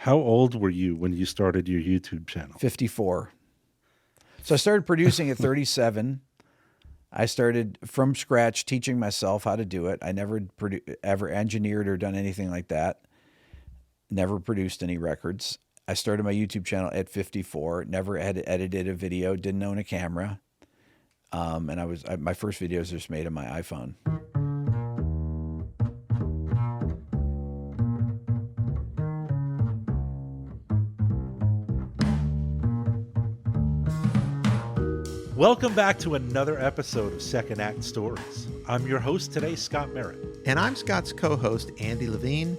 How old were you when you started your YouTube channel? 54. So I started producing at 37. I started from scratch teaching myself how to do it. I never ever engineered or done anything like that. Never produced any records. I started my YouTube channel at 54. Never had edited a video. Didn't own a camera. And my first videos were just made on my iPhone. Welcome back to another episode of Second Act Stories. I'm your host today, Scott Merritt. And I'm Scott's co-host, Andy Levine.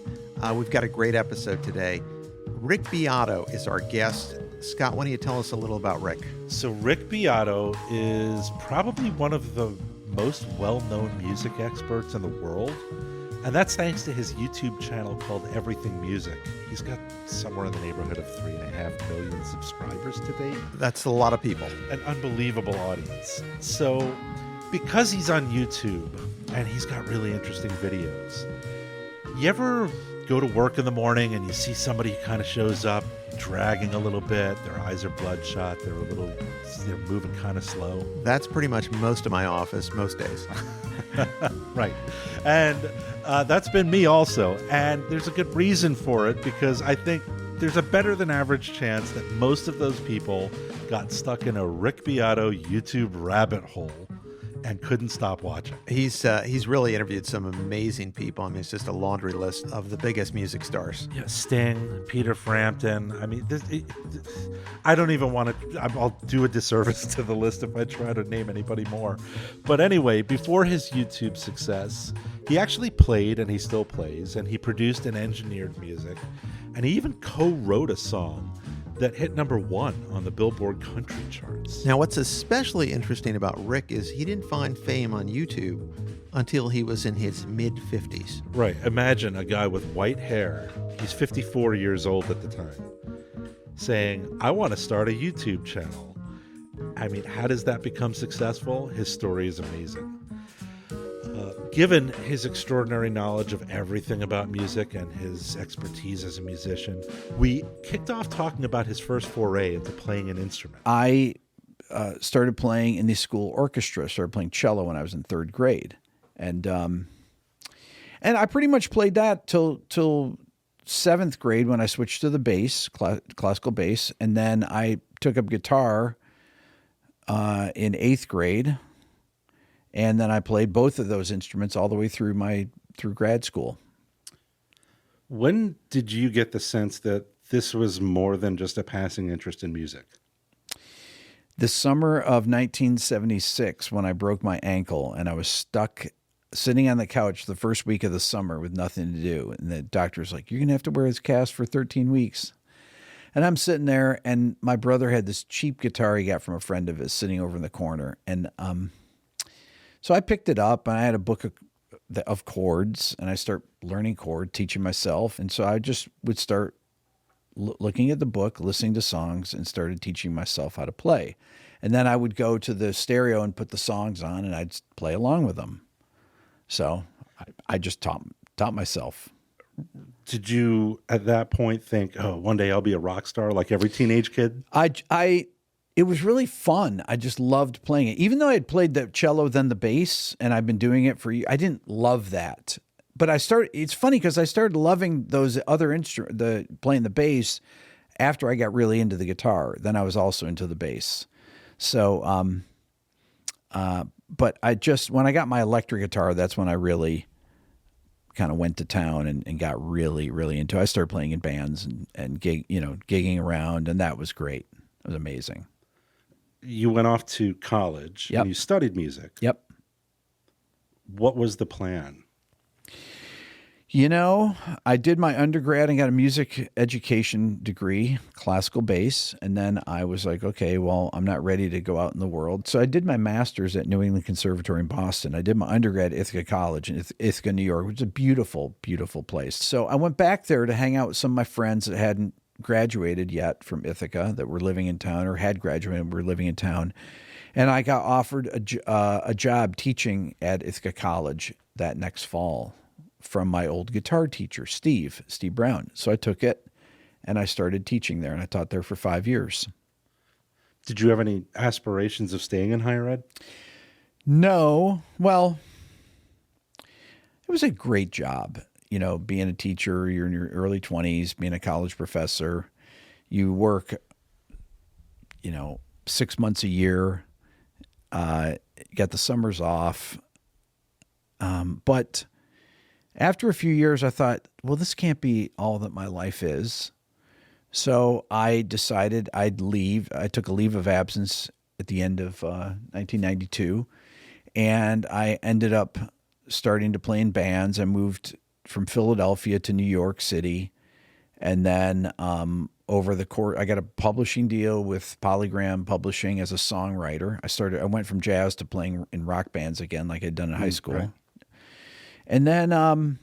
We've got a great episode today. Rick Beato is our guest. Scott, why don't you tell us a little about Rick? So Rick Beato is probably one of the most well-known music experts in the world. And that's thanks to his YouTube channel called Everything Music. He's got somewhere in the neighborhood of 3.5 million subscribers to date. That's a lot of people. An unbelievable audience. So because he's on YouTube and he's got really interesting videos, you ever go to work in the morning and you see somebody who kind of shows up dragging a little bit, their eyes are bloodshot, they're moving kind of slow? That's pretty much most of my office, most days. Right. And that's been me also. And there's a good reason for it, because I think there's a better than average chance that most of those people got stuck in a Rick Beato YouTube rabbit hole and couldn't stop watching. He's really interviewed some amazing people. I mean, it's just a laundry list of the biggest music stars. Yeah, Sting, Peter Frampton. I mean, I don't even want to. I'll do a disservice to the list if I try to name anybody more. But anyway, before his YouTube success, he actually played, and he still plays, and he produced and engineered music, and he even co-wrote a song that hit #1 on the Billboard Country charts. Now, what's especially interesting about Rick is he didn't find fame on YouTube until he was in his mid-50s. Right. Imagine a guy with white hair, he's 54 years old at the time, saying, I want to start a YouTube channel. I mean, how does that become successful? His story is amazing. Given his extraordinary knowledge of everything about music and his expertise as a musician, we kicked off talking about his first foray into playing an instrument. I started playing in the school orchestra. Started playing cello when I was in 3rd grade, and I pretty much played that till 7th grade when I switched to the bass, classical bass, and then I took up guitar in 8th grade. And then I played both of those instruments all the way through grad school. When did you get the sense that this was more than just a passing interest in music? The summer of 1976, when I broke my ankle and I was stuck sitting on the couch the first week of the summer with nothing to do. And the doctor's like, you're going to have to wear this cast for 13 weeks. And I'm sitting there, and my brother had this cheap guitar he got from a friend of his sitting over in the corner. And so I picked it up, and I had a book of chords, and I start learning chord, teaching myself. And so I just would start looking at the book, listening to songs, and started teaching myself how to play. And then I would go to the stereo and put the songs on, and I'd play along with them. So I just taught myself. Did you, at that point, think, oh, one day I'll be a rock star like every teenage kid? It was really fun. I just loved playing it. Even though I had played the cello, then the bass, and I've been doing it for years, I didn't love that. But it's funny because I started loving those other instruments, playing the bass, after I got really into the guitar. Then I was also into the bass. So, but when I got my electric guitar, that's when I really kind of went to town and got really, really into it. I started playing in bands and gigging around, and that was great. It was amazing. You went off to college. Yep. And you studied music. Yep. What was the plan? I did my undergrad and got a music education degree, classical bass. And then I was like, okay, well, I'm not ready to go out in the world. So I did my master's at New England Conservatory in Boston. I did my undergrad at Ithaca College in Ithaca, New York, which is a beautiful, beautiful place. So I went back there to hang out with some of my friends that hadn't graduated yet from Ithaca, that were living in town, or had graduated and were living in town. And I got offered a job teaching at Ithaca College that next fall from my old guitar teacher, Steve Brown. So I took it, and I started teaching there, and I taught there for 5 years. Did you have any aspirations of staying in higher ed? No. Well, it was a great job. You know, being a teacher, you're in your early 20s, being a college professor. You work, 6 months a year. You got the summers off. But after a few years, I thought, well, this can't be all that my life is. So I decided I'd leave. I took a leave of absence at the end of 1992, and I ended up starting to play in bands. I moved from Philadelphia to New York City, and then over the course, I got a publishing deal with Polygram Publishing as a songwriter. I went from jazz to playing in rock bands again, like I'd done in high school. Right. And then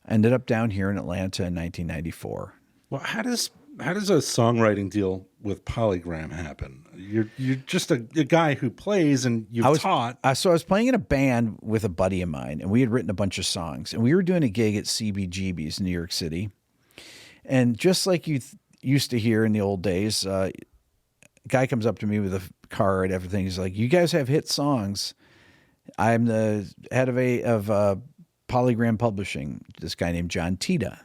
ended up down here in Atlanta in 1994. Well, how does a songwriting deal with Polygram happen? You're just a guy who plays, and you've taught. So I was playing in a band with a buddy of mine, and we had written a bunch of songs, and we were doing a gig at CBGB's in New York City. And just like you used to hear in the old days, a guy comes up to me with a card, everything. He's like, "You guys have hit songs. I'm the head of Polygram Publishing." This guy named John Tita,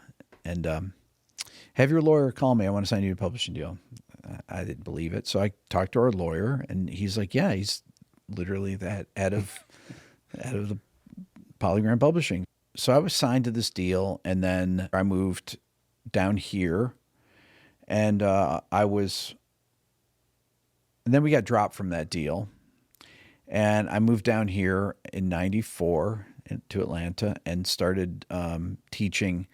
and have your lawyer call me. I want to sign you a publishing deal. I didn't believe it, so I talked to our lawyer, and he's like, "Yeah, he's literally the head of the Polygram Publishing." So I was signed to this deal, and then I moved down here, and then we got dropped from that deal, and I moved down here in '94 to Atlanta and started teaching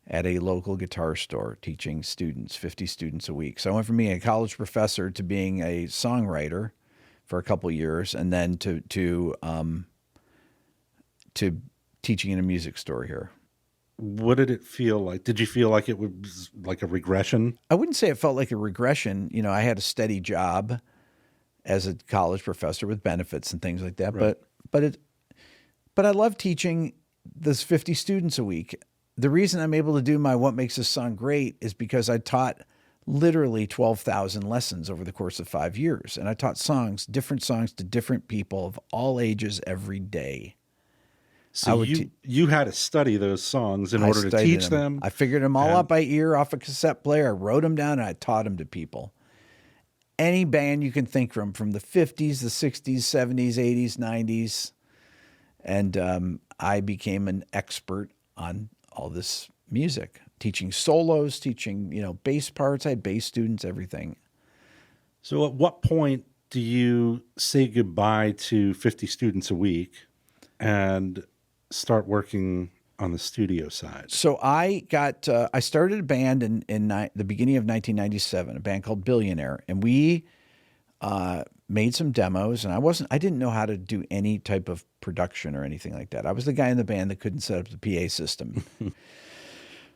at a local guitar store, teaching students, 50 students a week. So I went from being a college professor to being a songwriter for a couple of years, and then to teaching in a music store here. What did it feel like? Did you feel like it was like a regression? I wouldn't say it felt like a regression. I had a steady job as a college professor with benefits and things like that. Right. But I love teaching those 50 students a week. The reason I'm able to do my What Makes This Song Great is because I taught literally 12,000 lessons over the course of 5 years. And I taught different songs to different people of all ages every day. So you had to study those songs in order to teach them. I figured them all out by ear off a cassette player. I wrote them down, and I taught them to people. Any band you can think from the 50s, the 60s, 70s, 80s, 90s. And I became an expert on all this music, teaching solos, teaching, bass parts. I had bass students, everything. So at what point do you say goodbye to 50 students a week and start working on the studio side? So I started a band in the beginning of 1997, a band called Billionaire, and we made some demos, and I didn't know how to do any type of production or anything like that. I was the guy in the band that couldn't set up the PA system.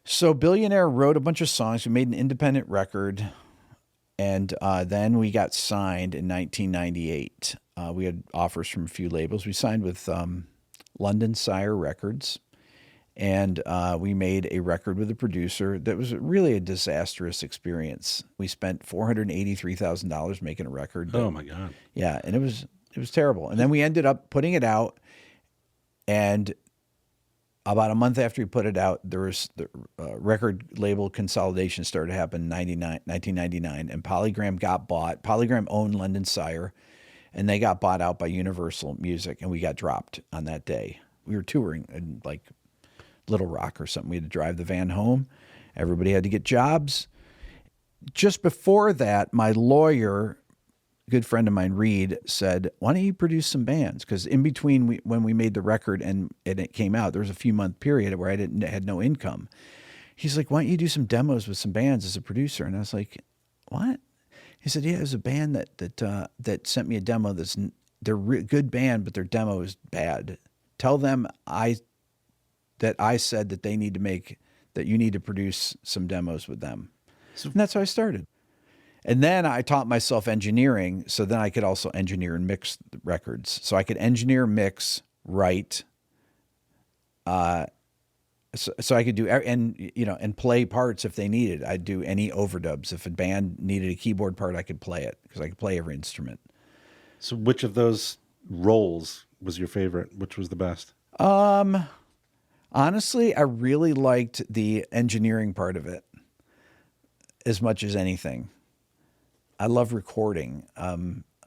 So Billionaire wrote a bunch of songs. We made an independent record, and then we got signed in 1998. We had offers from a few labels. We signed with London Sire Records, and we made a record with a producer that was really a disastrous experience. We spent $483,000 making a record. Oh my God. Yeah. And it was terrible. And then we ended up putting it out, and about a month after we put it out, there was the record label consolidation started to happen in 1999, and Polygram got bought. Polygram owned London Sire, and they got bought out by Universal Music, and we got dropped on that day. We were touring in like Little Rock or something. We had to drive the van home. Everybody had to get jobs. Just before that, my lawyer, good friend of mine, Reed, said, "Why don't you produce some bands?" Because in between when we made the record and it came out, there was a few month period where I had no income. He's like, "Why don't you do some demos with some bands as a producer?" And I was like, "What?" He said, "Yeah, there's a band that sent me a demo they're a good band, but their demo is bad. Tell them I said that they need to that you need to produce some demos with them." And that's how I started. And then I taught myself engineering, so then I could also engineer and mix the records. So I could engineer, mix, write, so I could do, and and play parts if they needed. I'd do any overdubs. If a band needed a keyboard part, I could play it because I could play every instrument. So which of those roles was your favorite? Which was the best? Honestly, I really liked the engineering part of it as much as anything. I love recording.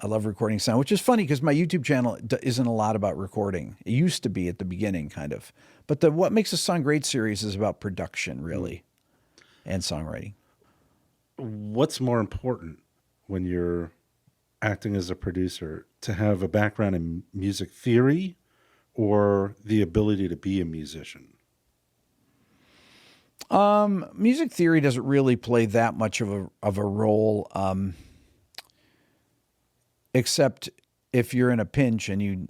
I love recording sound, which is funny because my YouTube channel isn't a lot about recording. It used to be at the beginning, kind of. But the What Makes a Song Great series is about production, really, and songwriting. What's more important when you're acting as a producer, to have a background in music theory or the ability to be a musician? Music theory doesn't really play that much of a role, except if you're in a pinch and you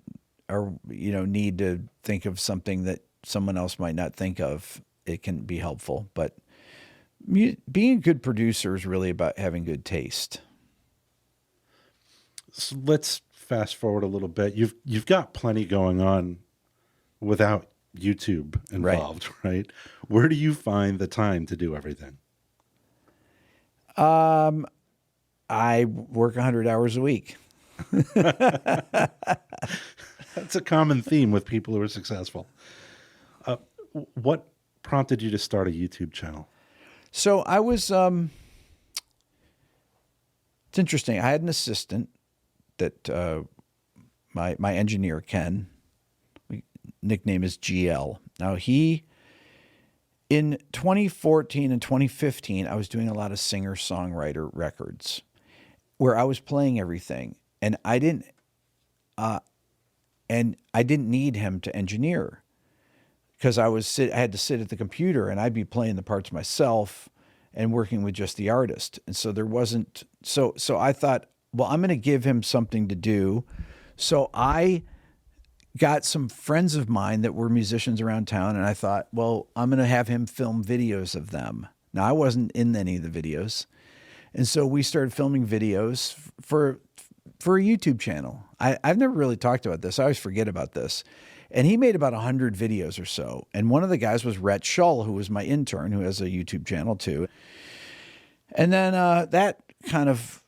are, need to think of something that someone else might not think of. It can be helpful, but being a good producer is really about having good taste. So let's fast forward a little bit. You've got plenty going on without YouTube involved, right? Where do you find the time to do everything? I work 100 hours a week. That's a common theme with people who are successful. What prompted you to start a YouTube channel? So I was, it's interesting. I had an assistant that my engineer, Ken, nickname is GL. Now in 2014 and 2015, I was doing a lot of singer-songwriter records where I was playing everything, and I didn't need him to engineer because I had to sit at the computer and I'd be playing the parts myself and working with just the artist. And so there wasn't, so I thought, well, I'm going to give him something to do. So I got some friends of mine that were musicians around town, and I thought, well, I'm going to have him film videos of them. Now, I wasn't in any of the videos. And so we started filming videos for a YouTube channel. I've never really talked about this. I always forget about this. And he made about 100 videos or so. And one of the guys was Rhett Shull, who was my intern, who has a YouTube channel too. And then that kind of,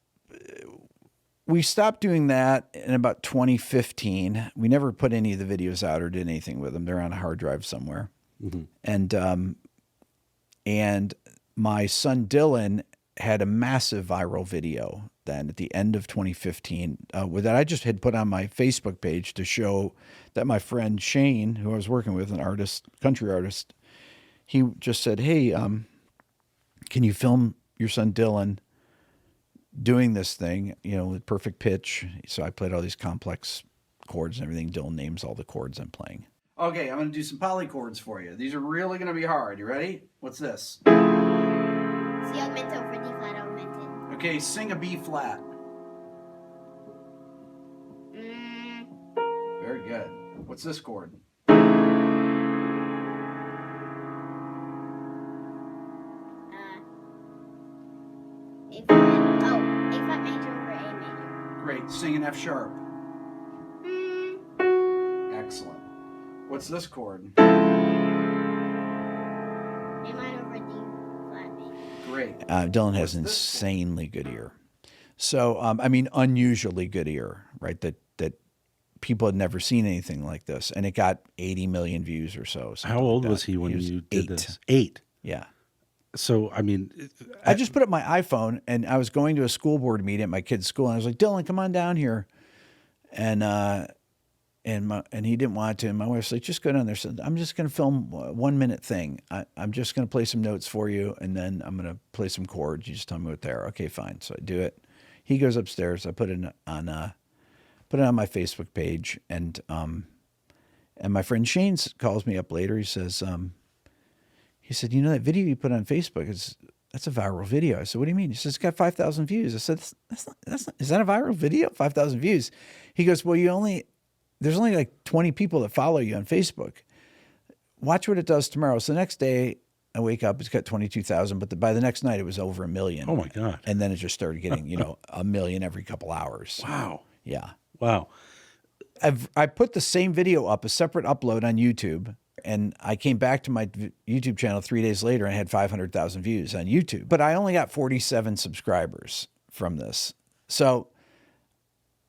we stopped doing that in about 2015. We never put any of the videos out or did anything with them. They're on a hard drive somewhere. Mm-hmm. And my son Dylan had a massive viral video then at the end of 2015 that I just had put on my Facebook page to show that my friend Shane, who I was working with, an artist, country artist, he just said, hey, can you film your son Dylan doing this thing, with perfect pitch? So I played all these complex chords and everything. Dylan names all the chords I'm playing. Okay, I'm going to do some polychords for you. These are really going to be hard. You ready? What's this? C augmented over D flat augmented. Okay, sing a B flat. Very good. What's this chord? A flat major over A major. Great. Sing an F sharp. Excellent. What's this chord? A minor over D flat major. Great. Dylan has an insanely good ear. So, unusually good ear, right? That people had never seen anything like this. And it got 80 million views or so. How old was he when you did this? 8. Yeah. So, I just put up my iPhone and I was going to a school board meeting at my kid's school. And I was like, Dylan, come on down here. And he didn't want to. And my wife's like, just go down there. So I'm just going to film a 1-minute thing. I'm just going to play some notes for you. And then I'm going to play some chords. You just tell me what they are. Okay, fine. So I do it. He goes upstairs. I put it on my Facebook page. And my friend Shane calls me up later. He said, that video you put on Facebook that's a viral video. I said, what do you mean? He says, it's got 5,000 views. I said, that's not, is that a viral video? 5,000 views. He goes, well, there's only like 20 people that follow you on Facebook. Watch what it does tomorrow. So the next day I wake up, it's got 22,000, but by the next night it was over 1 million. Oh my God. And then it just started getting, 1 million every couple hours. Wow. Yeah. Wow. I put the same video up, a separate upload on YouTube And I came back to my YouTube channel 3 days later and I had 500,000 views on YouTube. But I only got 47 subscribers from this. So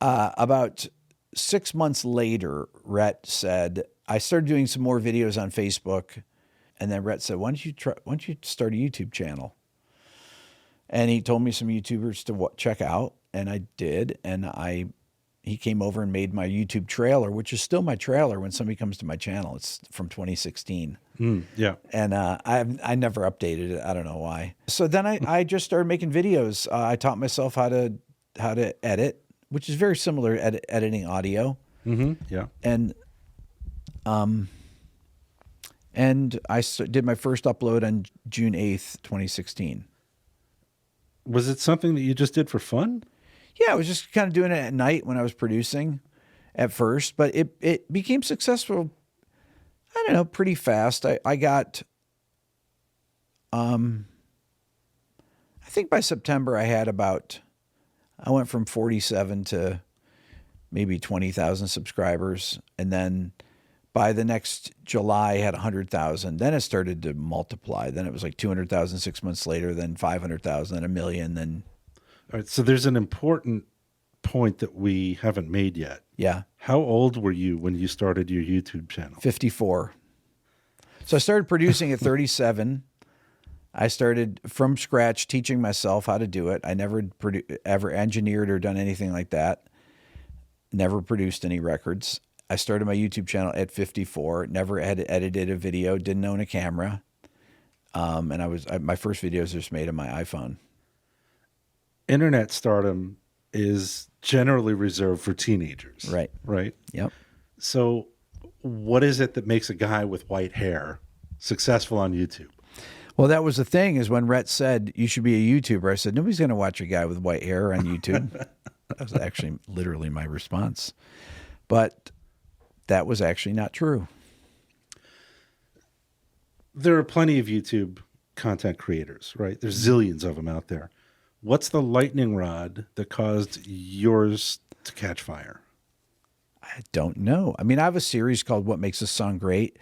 about 6 months later, Rhett said, I started doing some more videos on Facebook. And then Rhett said, why don't you start a YouTube channel? And he told me some YouTubers to check out. And I did. And he came over and made my YouTube trailer, which is still my trailer when somebody comes to my channel. It's from 2016. Yeah. And I never updated it. I don't know why. So then I just started making videos. I taught myself how to edit, which is very similar to editing audio. Yeah. And I did my first upload on June 8th, 2016. Was it something that you just did for fun? Yeah, I was just kind of doing it at night when I was producing at first, but it became successful, I don't know, pretty fast. I got, I think by September I went from 47 to maybe 20,000 subscribers. And then by the next July, I had 100,000. Then it started to multiply. Then it was like 200,000 6 months later, then 500,000, then 1 million, then... All right, so there's an important point that we haven't made yet. Yeah. How old were you when you started your YouTube channel? 54. So I started producing at 37. I started from scratch teaching myself how to do it. I never ever engineered or done anything like that. Never produced any records. I started my YouTube channel at 54. Never had edited a video. Didn't own a camera. And my first videos were just made on my iPhone. Internet stardom is generally reserved for teenagers. Right. Right? Yep. So what is it that makes a guy with white hair successful on YouTube? Well, that was the thing, is when Rhett said, you should be a YouTuber, I said, nobody's going to watch a guy with white hair on YouTube. That was actually literally my response. But that was actually not true. There are plenty of YouTube content creators, right? There's zillions of them out there. What's the lightning rod that caused yours to catch fire? I don't know. I mean, I have a series called What Makes a Song Great.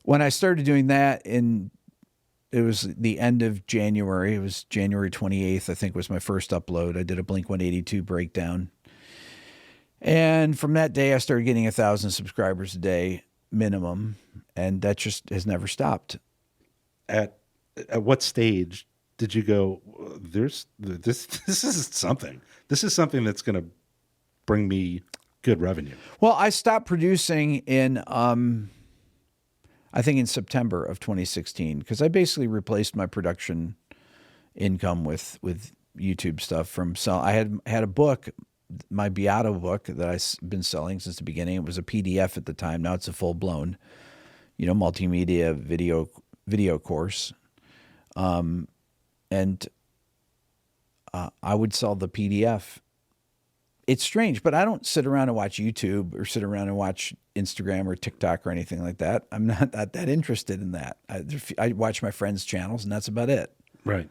When I started doing that it was the end of January. It was January 28th, I think, was my first upload. I did a Blink-182 breakdown. And from that day, I started getting 1,000 subscribers a day minimum. And that just has never stopped. At what stage did you go, this is something. This is something that's going to bring me good revenue? Well, I stopped producing in, I think in September of 2016, because I basically replaced my production income with YouTube stuff I had a book, my Beato book that I've been selling since the beginning. It was a PDF at the time. Now it's a full-blown, multimedia video course. And I would sell the PDF. It's strange, but I don't sit around and watch YouTube or sit around and watch Instagram or TikTok or anything like that. I'm not that interested in that. I watch my friends' channels, and that's about it. Right.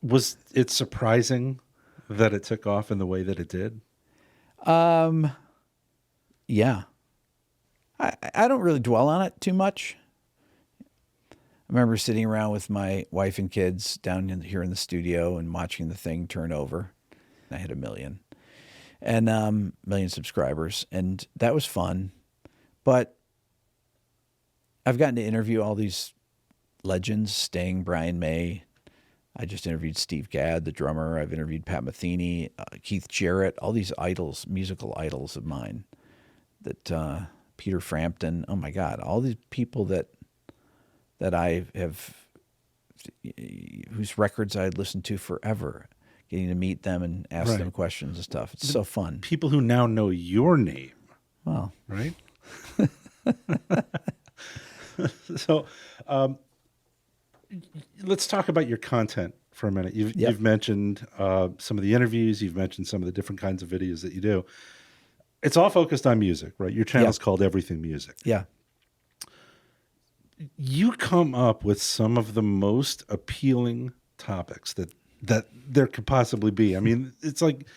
Was it surprising that it took off in the way that it did? Yeah. I don't really dwell on it too much. I remember sitting around with my wife and kids down here in the studio and watching the thing turn over. I hit 1 million and 1 million subscribers, and that was fun. But I've gotten to interview all these legends: Sting, Brian May. I just interviewed Steve Gadd, the drummer. I've interviewed Pat Metheny, Keith Jarrett, all these idols, musical idols of mine. That Peter Frampton. Oh my God, all these people that I have, whose records I had listened to forever. Getting to meet them and ask them questions and stuff. It's so fun. People who now know your name. Well, right? So let's talk about your content for a minute. You've mentioned some of the interviews. You've mentioned some of the different kinds of videos that you do. It's all focused on music, right? Your channel's called Everything Music. Yeah. You come up with some of the most appealing topics that there could possibly be. I mean, it's like,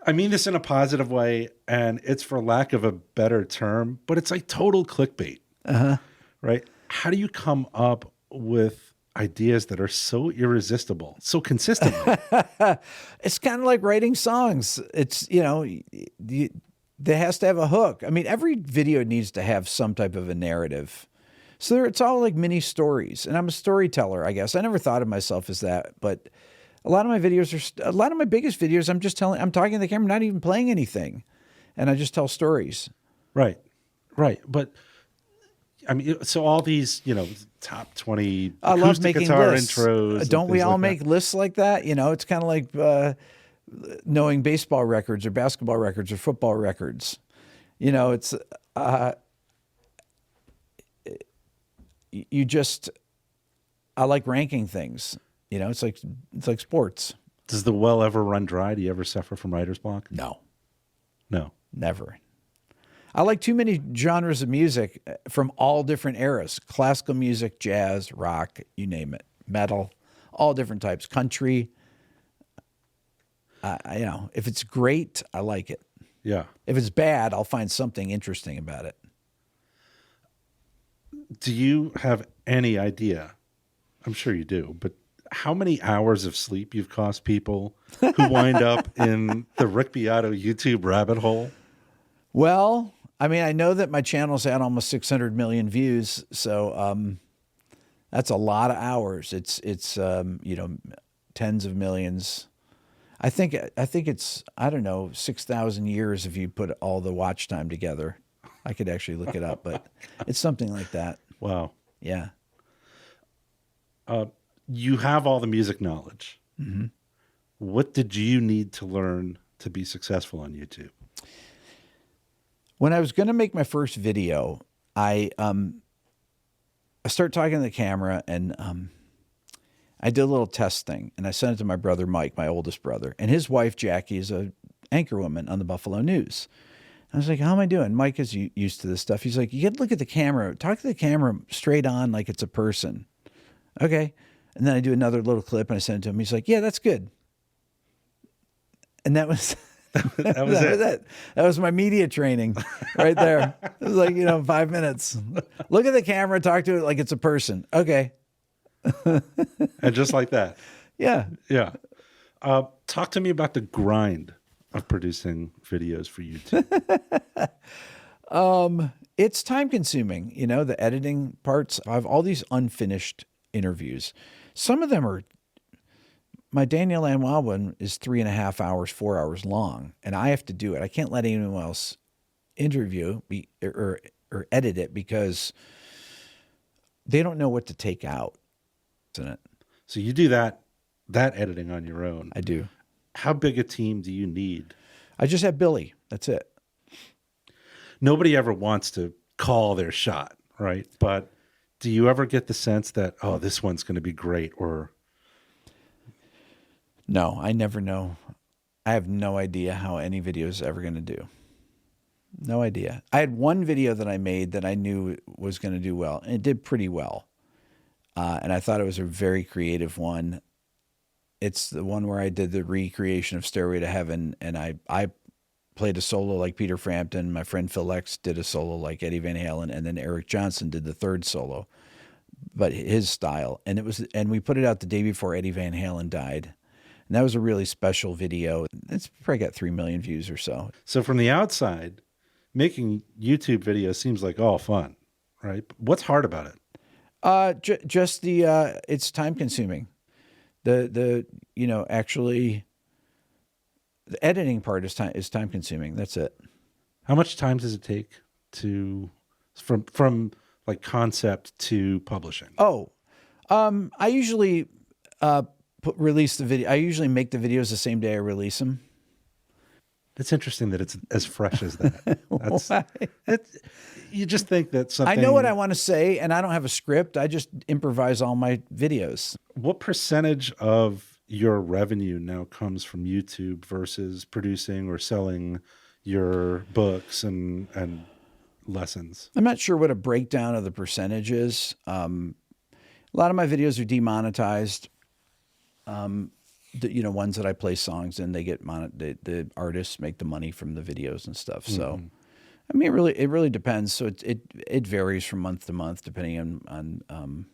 I mean this in a positive way, and it's for lack of a better term, but it's like total clickbait, right? How do you come up with ideas that are so irresistible, so consistently? It's kind of like writing songs. It's, there has to have a hook. I mean, every video needs to have some type of a narrative. So it's all like mini stories. And I'm a storyteller, I guess. I never thought of myself as that, but a lot of my biggest videos, I'm talking to the camera, not even playing anything. And I just tell stories. Right. But I mean, so all these, top 20 I love acoustic making guitar lists. intros. and Don't we things all like make that. lists like that? It's kind of like knowing baseball records or basketball records or football records. It's I like ranking things. It's like sports. Does the well ever run dry? Do you ever suffer from writer's block? No, Never. I like too many genres of music from all different eras: classical music, jazz, rock, you name it, metal, all different types, country. If it's great, I like it. Yeah. If it's bad, I'll find something interesting about it. Do you have any idea? I'm sure you do, but how many hours of sleep you've cost people who wind up in the Rick Beato YouTube rabbit hole? Well, I mean, I know that my channel's had almost 600 million views, so that's a lot of hours. It's tens of millions. I think it's, I don't know, 6,000 years if you put all the watch time together. I could actually look it up, but it's something like that. Wow. Yeah. You have all the music knowledge. Mm-hmm. What did you need to learn to be successful on YouTube? When I was going to make my first video, I started talking to the camera, and I did a little test thing, and I sent it to my brother Mike, my oldest brother, and his wife Jackie is a anchorwoman on the Buffalo News. I was like, how am I doing? Mike is used to this stuff. He's like, you got to look at the camera. Talk to the camera straight on like it's a person. Okay. And then I do another little clip and I send it to him. He's like, yeah, that's good. And that was That was it. That was my media training right there. It was like, 5 minutes. Look at the camera, talk to it like it's a person. Okay. And just like that. Yeah. Yeah. Talk to me about the grind of producing videos for YouTube. It's time consuming, the editing parts. I have all these unfinished interviews. Some of them are, my Daniel Lanois one is 3.5 hours, 4 hours long, and I have to do it. I can't let anyone else interview or edit it because they don't know what to take out. Isn't it? So you do that editing on your own. I do. How big a team do you need? I just have Billy. That's it. Nobody ever wants to call their shot, right? But do you ever get the sense that, oh, this one's going to be great? Or no, I never know. I have no idea how any video is ever going to do. No idea. I had one video that I made that I knew was going to do well, and it did pretty well. And I thought it was a very creative one. It's the one where I did the recreation of Stairway to Heaven, and I played a solo like Peter Frampton. My friend Phil X did a solo like Eddie Van Halen, and then Eric Johnson did the third solo, but his style. And we put it out the day before Eddie Van Halen died. And that was a really special video. It's probably got 3 million views or so. so from the outside, making YouTube videos seems like all fun, right? What's hard about it? Just it's time consuming. Actually, the editing part is time consuming. That's it. How much time does it take from like concept to publishing? Oh, I usually release the video. I usually make the videos the same day I release them. It's interesting that it's as fresh as that. You just think that something. I know what I want to say, and I don't have a script. I just improvise all my videos. What percentage of your revenue now comes from YouTube versus producing or selling your books and lessons? I'm not sure what a breakdown of the percentage is. A lot of my videos are demonetized. the ones that I play songs in, they get the artists make the money from the videos and stuff. So, I mean, it really depends. So it varies from month to month depending on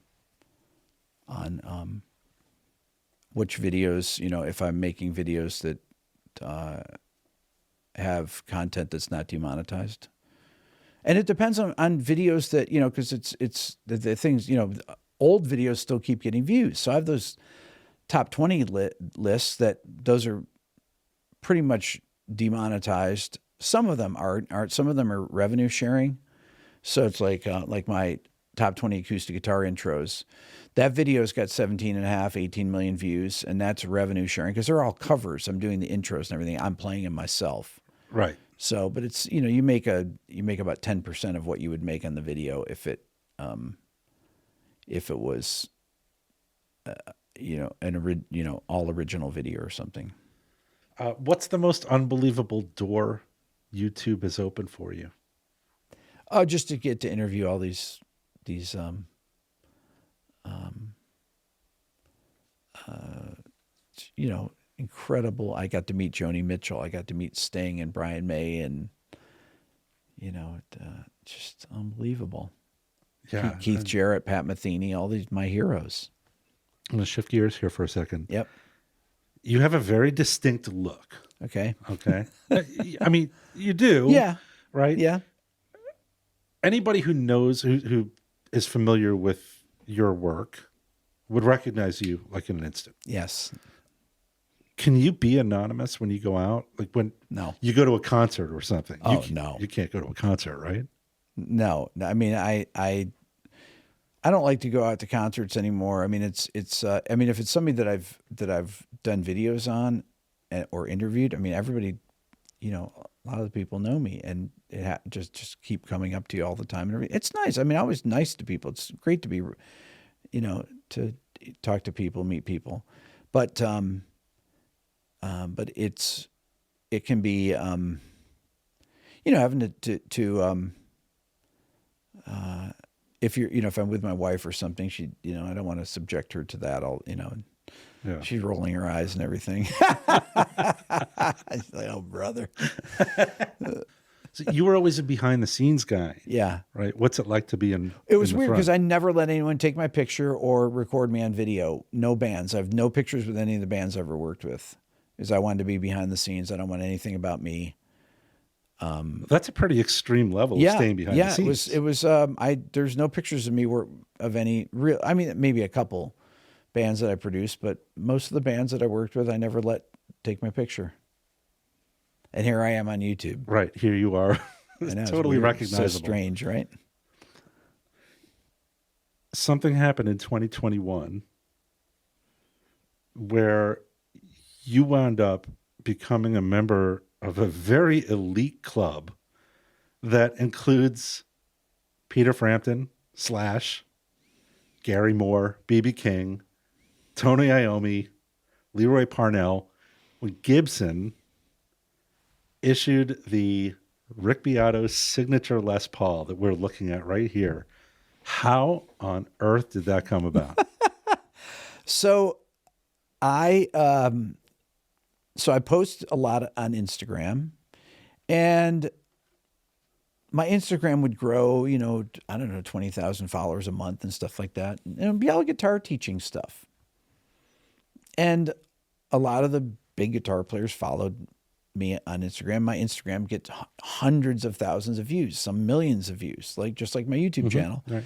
which videos, if I'm making videos that have content that's not demonetized. And it depends on videos that, because it's the things, old videos still keep getting views. So I have those top 20 lists that those are pretty much demonetized. Some of them aren't. Some of them are revenue sharing. So it's like my top 20 acoustic guitar intros. That video's got 18 million views, and that's revenue sharing because they're all covers. I'm doing the intros and everything. I'm playing them myself. Right. So, but it's, you make about 10% of what you would make on the video if it was, all original video or something. What's the most unbelievable door YouTube has opened for you? Just to get to interview all these incredible. I got to meet Joni Mitchell. I got to meet Sting and Brian May, and just unbelievable. Yeah, Keith Jarrett, Pat Metheny, all these my heroes. I'm going to shift gears here for a second. Yep. You have a very distinct look. Okay. I mean, you do. Yeah. Right? Yeah. Anybody who knows, who is familiar with your work would recognize you like in an instant. Yes. Can you be anonymous when you go out? Like when you go to a concert or something? Oh, no. You can't go to a concert, right? No. I mean, I don't like to go out to concerts anymore. I mean, it's if it's somebody that I've done videos on or interviewed, I mean, everybody, a lot of the people know me, and it just keep coming up to you all the time. And it's nice. I mean, I'm always nice to people. It's great to be, to talk to people, meet people, but it can be, having to if you're, if I'm with my wife or something, she, I don't want to subject her to that. She's rolling her eyes and everything. She's like, oh, brother. So you were always a behind the scenes guy. Yeah. Right. What's it like to be in? It was weird because I never let anyone take my picture or record me on video. No bands. I have no pictures with any of the bands I've ever worked with, because I wanted to be behind the scenes. I don't want anything about me. That's a pretty extreme level of staying behind the scenes. It was, there's no pictures of me of any real, I mean, maybe a couple bands that I produced, but most of the bands that I worked with, I never let take my picture. And here I am on YouTube. Right. Here you are. It's totally recognizable. So strange, right? Something happened in 2021 where you wound up becoming a member of a very elite club that includes Peter Frampton, Slash, Gary Moore, B.B. King, Tony Iommi, Leroy Parnell, when Gibson issued the Rick Beato signature Les Paul that we're looking at right here. How on earth did that come about? So I post a lot on Instagram, and my Instagram would grow, 20,000 followers a month and stuff like that. And it would be all guitar teaching stuff. And a lot of the big guitar players followed me on Instagram. My Instagram gets hundreds of thousands of views, some millions of views, just like my YouTube channel. Right.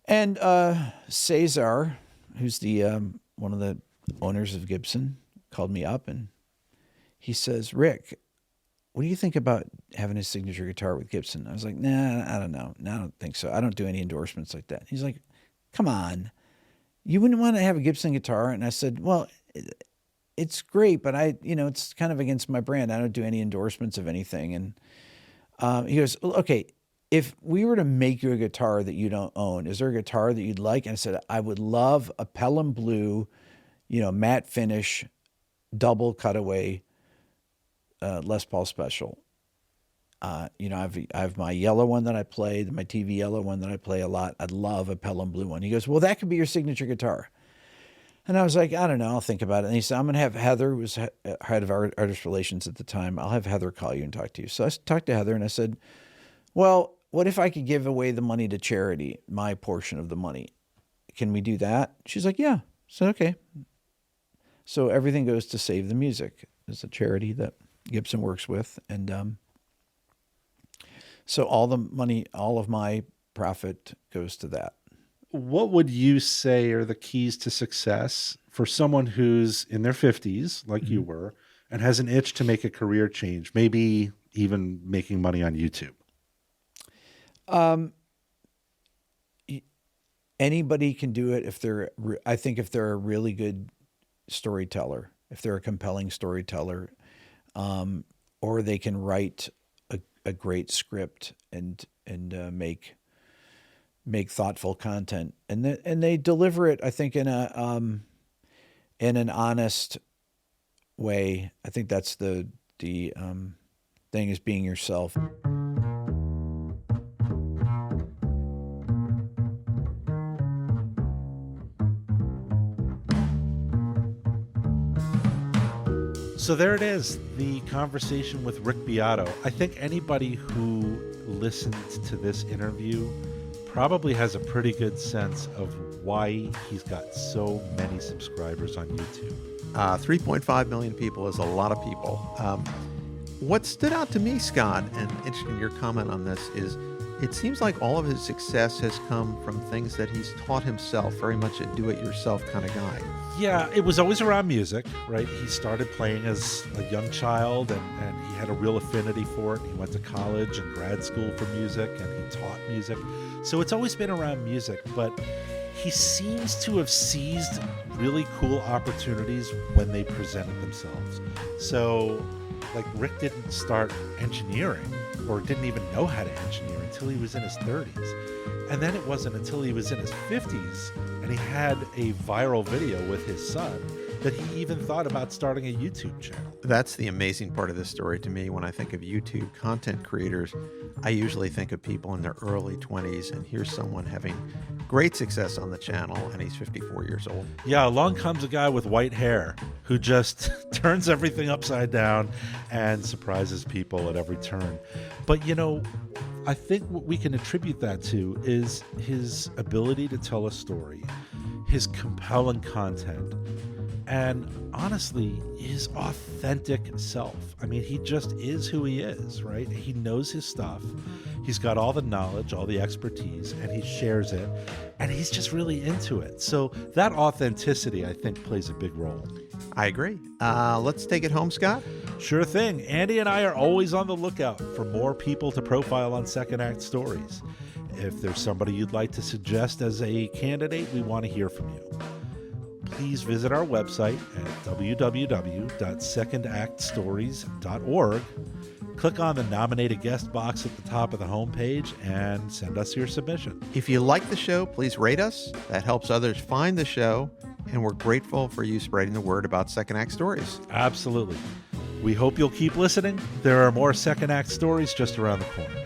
And Cesar, who's the one of the owners of Gibson, called me up and he says, Rick, what do you think about having a signature guitar with Gibson? I was like, nah, I don't know. No, I don't think so. I don't do any endorsements like that. He's like, come on, you wouldn't want to have a Gibson guitar? And I said, well, it's great, but it's kind of against my brand. I don't do any endorsements of anything. And he goes, well, okay, if we were to make you a guitar that you don't own, is there a guitar that you'd like? And I said, I would love a Pelham Blue, matte finish, double cutaway Les Paul Special. I have my yellow one that I play, my TV yellow one that I play a lot. I'd love a Pelham Blue one. He goes, well, that could be your signature guitar. And I was like, I don't know, I'll think about it. And he said, I'm going to have Heather, who was head of artist relations at the time. I'll have Heather call you and talk to you. So I talked to Heather and I said, well, what if I could give away the money to charity, my portion of the money? Can we do that? She's like, yeah. I said, okay. So everything goes to Save the Music. It's a charity that Gibson works with. And so all the money, all of my profit goes to that. What would you say are the keys to success for someone who's in their 50s, like you were, and has an itch to make a career change, maybe even making money on YouTube? Anybody can do it if they're, I think if they're a really good storyteller, if they're a compelling storyteller, or they can write a great script and make thoughtful content, and they deliver it, I think, in an honest way. I think that's the thing, is being yourself. So there it is, the conversation with Rick Beato. I think anybody who listened to this interview probably has a pretty good sense of why he's got so many subscribers on YouTube. 3.5 million people is a lot of people. What stood out to me, Scott, and interested in your comment on this, is it seems like all of his success has come from things that he's taught himself, very much a do-it-yourself kind of guy. Yeah, it was always around music, right? He started playing as a young child, and he had a real affinity for it. He went to college and grad school for music, and he taught music. So it's always been around music, but he seems to have seized really cool opportunities when they presented themselves. So, like, Rick didn't start engineering, or didn't even know how to engineer until he was in his 30s. And then it wasn't until he was in his 50s and he had a viral video with his son that he even thought about starting a YouTube channel. That's the amazing part of this story to me. When I think of YouTube content creators, I usually think of people in their early 20s, and here's someone having great success on the channel, and he's 54 years old. Yeah, along comes a guy with white hair who just turns everything upside down and surprises people at every turn. But, you know, I think what we can attribute that to is his ability to tell a story, his compelling content, and honestly, his authentic self. I mean, he just is who he is, right? He knows his stuff. He's got all the knowledge, all the expertise, and he shares it, and he's just really into it. So that authenticity, I think, plays a big role. I agree. Let's take it home, Scott. Sure thing. Andy and I are always on the lookout for more people to profile on Second Act Stories. If there's somebody you'd like to suggest as a candidate, we want to hear from you. Please visit our website at www.secondactstories.org. Click on the nominated guest box at the top of the homepage and send us your submission. If you like the show, please rate us. That helps others find the show, and we're grateful for you spreading the word about Second Act Stories. Absolutely. We hope you'll keep listening. There are more Second Act Stories just around the corner.